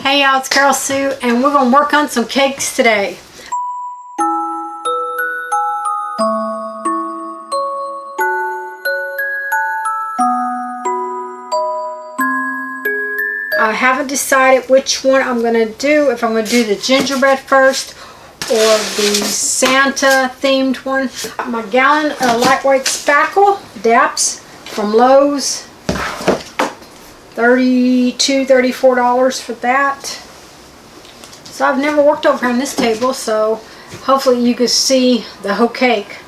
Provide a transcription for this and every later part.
Hey y'all, it's Carolsue, and we're going to work on some cakes today. I haven't decided which one I'm going to do, if I'm going to do the gingerbread first or the Santa themed one. My gallon of lightweight spackle, DAPS from Lowe's. $32, $34 for that. So I've never worked over on this table, so hopefully you can see the whole cake.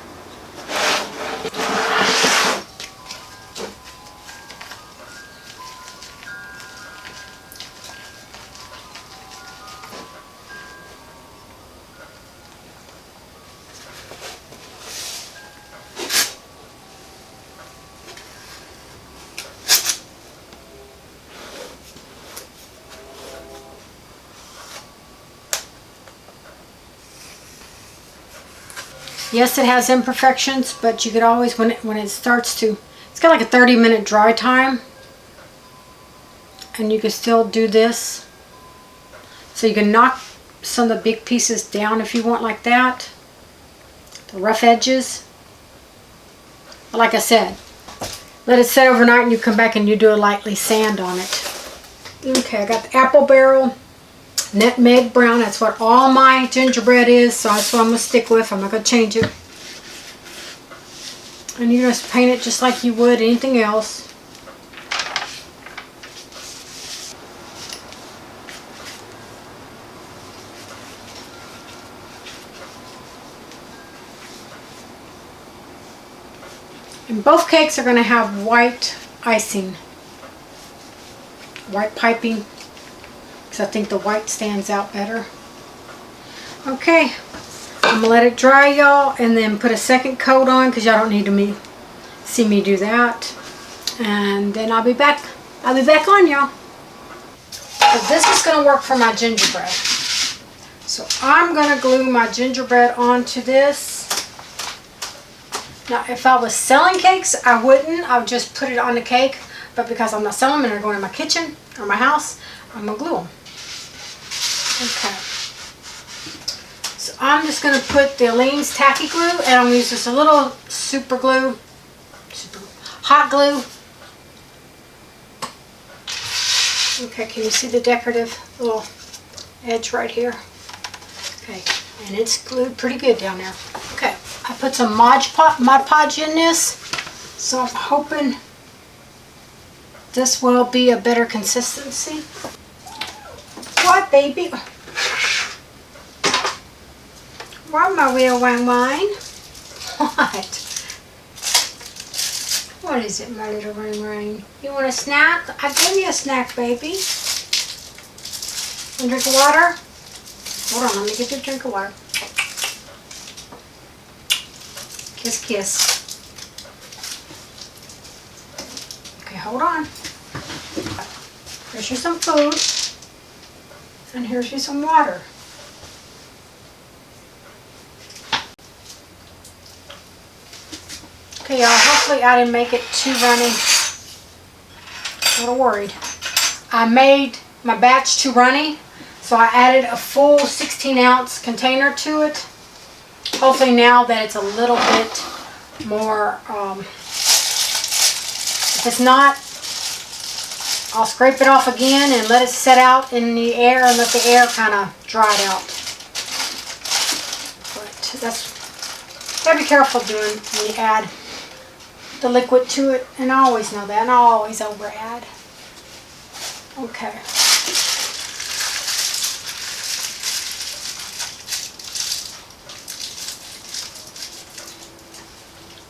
Yes, it has imperfections, but you could always, when it starts to, it's got like a 30-minute dry time, and you can still do this. So you can knock some of the big pieces down if you want, like that, the rough edges. But like I said, let it set overnight and you come back and you do a lightly sand on it. Okay, I got the apple barrel. Nutmeg Brown, that's what all my gingerbread is, so that's what I'm going to stick with. I'm not going to change it. And you just paint it just like you would anything else. And both cakes are going to have white icing, white piping. I think the white stands out better. Okay, I'm gonna let it dry, y'all, and then put a second coat on because y'all don't need to see me do that. And then I'll be back on, y'all. So this is gonna work for my gingerbread. So I'm gonna glue my gingerbread onto this. Now, if I was selling cakes, I wouldn't. I would just put it on the cake. But because I'm not selling them and they're going in my kitchen or my house, I'm gonna glue them. Okay, so I'm just going to put the Aleene's tacky glue, and I'm going to use just a little hot glue. Okay, can you see the decorative little edge right here? Okay, and it's glued pretty good down there. Okay, I put some Mod Podge in this, so I'm hoping this will be a better consistency. What, baby? What, my real wine? What? What is it, my little rain? You want a snack? I'll give you a snack, baby. Want a drink of water? Hold on, let me get you a drink of water. Kiss, kiss. Okay, hold on. Here's you some food. And here's you some water. Okay, y'all, hopefully I didn't make it too runny. I'm a little worried. I made my batch too runny, so I added a full 16-ounce container to it. Hopefully now that it's a little bit more, if it's not, I'll scrape it off again and let it set out in the air and let the air kind of dry it out. But that's, gotta be careful doing when you add the liquid to it, and I always know that, and I always over add. Okay.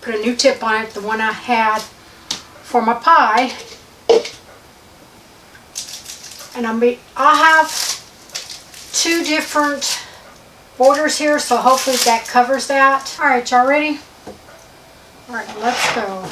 Put a new tip on it, the one I had for my pie. And I'll have two different borders here, so hopefully that covers that. Alright, y'all ready? Alright, let's go.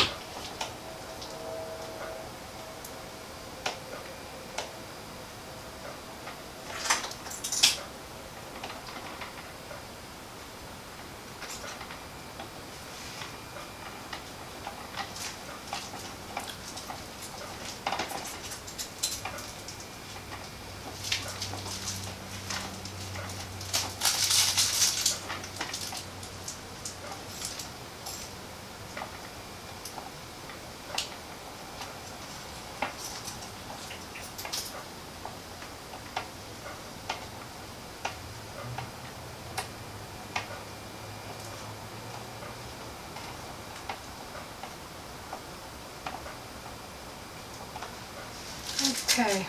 Okay.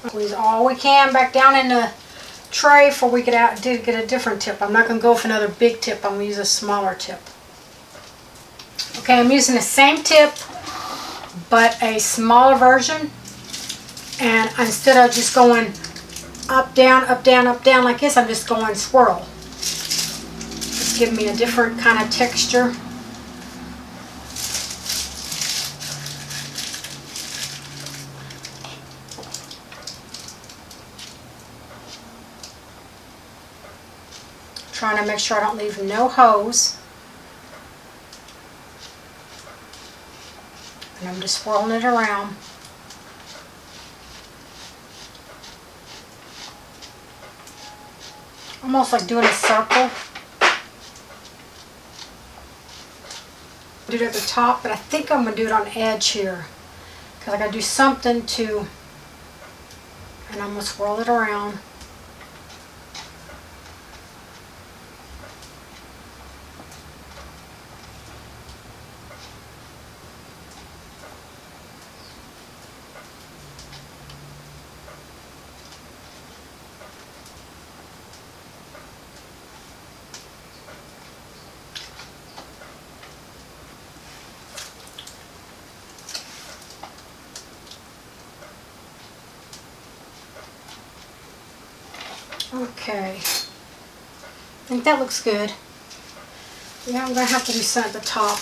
Squeeze all we can back down in the tray before we get a different tip. I'm not going to go for another big tip. I'm going to use a smaller tip. Okay, I'm using the same tip, but a smaller version. And instead of just going up, down, up, down, up, down like this, I'm just going swirl. It's giving me a different kind of texture. Trying to make sure I don't leave no holes. And I'm just swirling it around. Almost like doing a circle. Do it at the top, but I think I'm going to do it on the edge here. Because I got to do something to, and I'm going to swirl it around. Okay, I think that looks good. Yeah, I'm going to have to do some at the top.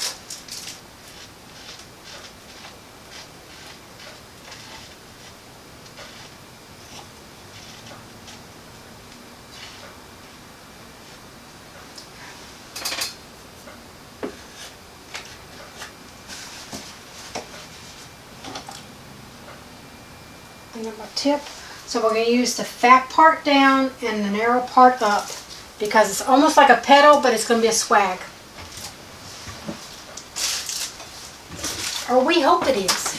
Clean up my tip. So we're going to use the fat part down and the narrow part up because it's almost like a petal, but it's going to be a swag. Or we hope it is.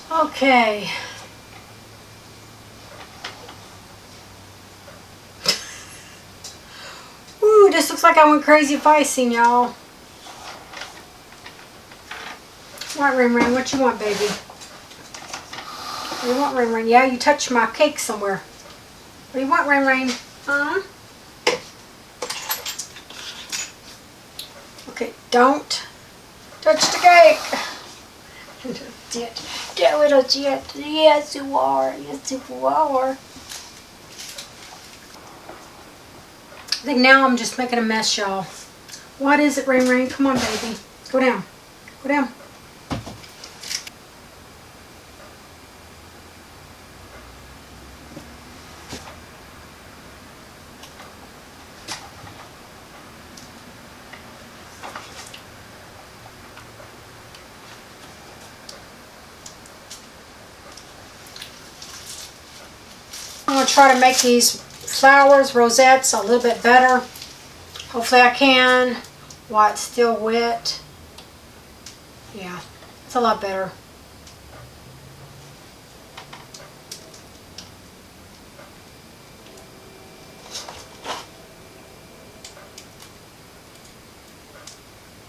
Okay. Ooh, this looks like I went crazy icing, y'all. What, Ring Ring? What you want, baby? What do you want, Ring Ring? Yeah, you touched my cake somewhere. What do you want, Ring Ring? Huh? Okay, don't touch the cake. Do little jet. Yes, you are. Yes, you are. I think now I'm just making a mess, y'all. What is it, Ring Ring? Come on, baby. Go down. Go down. I'm going to try to make these flowers, rosettes, a little bit better. Hopefully I can while it's still wet. Yeah, it's a lot better.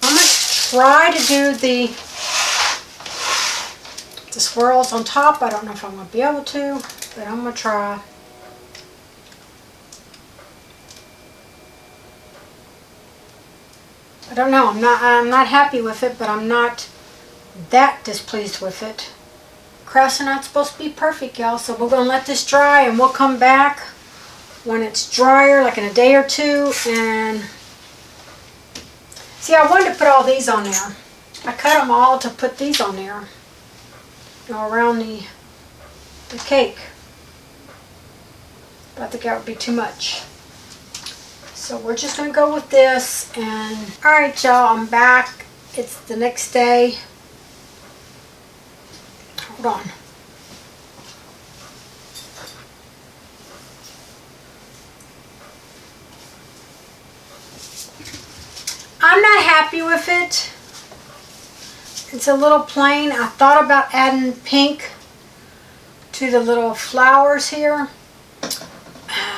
I'm going to try to do the swirls on top. I don't know if I'm going to be able to, but I'm going to try. I don't know. I'm not happy with it, but I'm not that displeased with it. Crafts are not supposed to be perfect, y'all, so we're going to let this dry and we'll come back when it's drier, like in a day or two. And see, I wanted to put all these on there. I cut them all to put these on there, you know, around the cake. But I think that would be too much. So we're just going to go with this. And alright, y'all, I'm back. It's the next day. Hold on. I'm not happy with it. It's a little plain. I thought about adding pink to the little flowers here.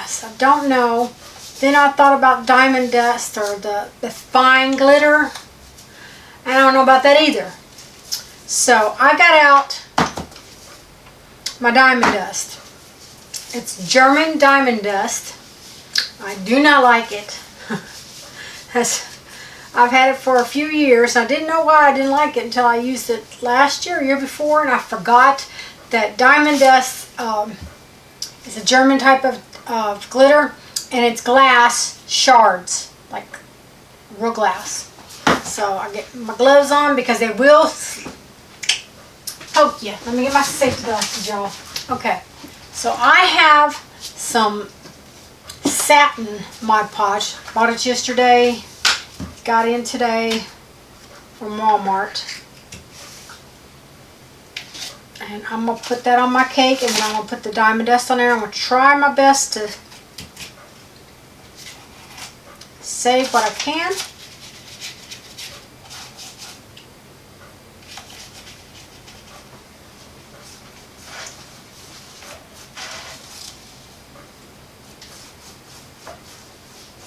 So I don't know. Then I thought about diamond dust or the fine glitter. I don't know about that either. So I got out my diamond dust. It's German diamond dust. I do not like it. I've had it for a few years. I didn't know why I didn't like it until I used it last year, year before, and I forgot that diamond dust is a German type of glitter. And it's glass shards, like real glass. So I get my gloves on because they will poke you. Let me get my safety glasses, y'all. Okay, so I have some satin Mod Podge. Bought it yesterday. Got in today from Walmart. And I'm going to put that on my cake, and then I'm going to put the diamond dust on there. I'm going to try my best to save what I can.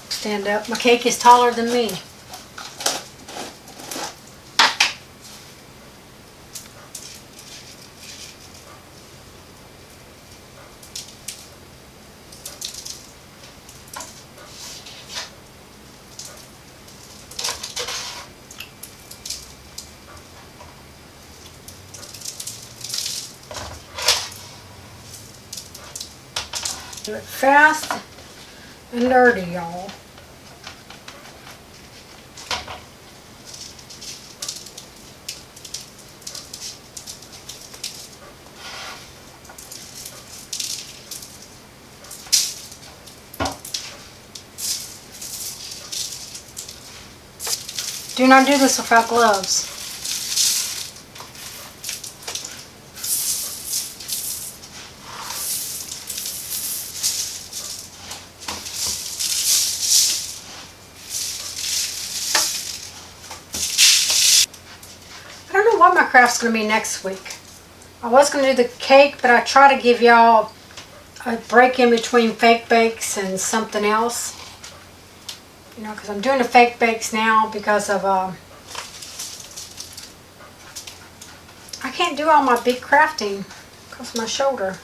Stand up. My cake is taller than me. Do it fast and dirty, y'all. Do not do this without gloves. I don't know what my craft's going to be next week. I was going to do the cake, but I try to give y'all a break in between fake bakes and something else. You know, because I'm doing the fake bakes now because of, I can't do all my big crafting because of my shoulder.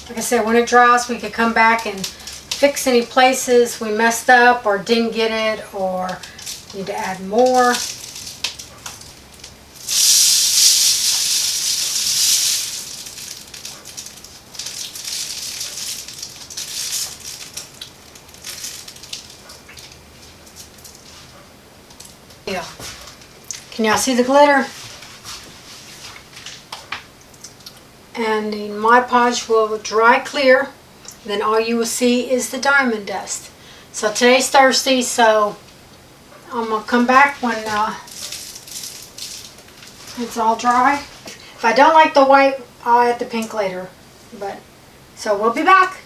Like I said, when it dries, we could come back and fix any places we messed up or didn't get it or need to add more. Yeah. Can y'all see the glitter? And the Mod Podge will dry clear. Then all you will see is the diamond dust. So today's Thursday, so I'm going to come back when it's all dry. If I don't like the white, I'll add the pink later. But So we'll be back.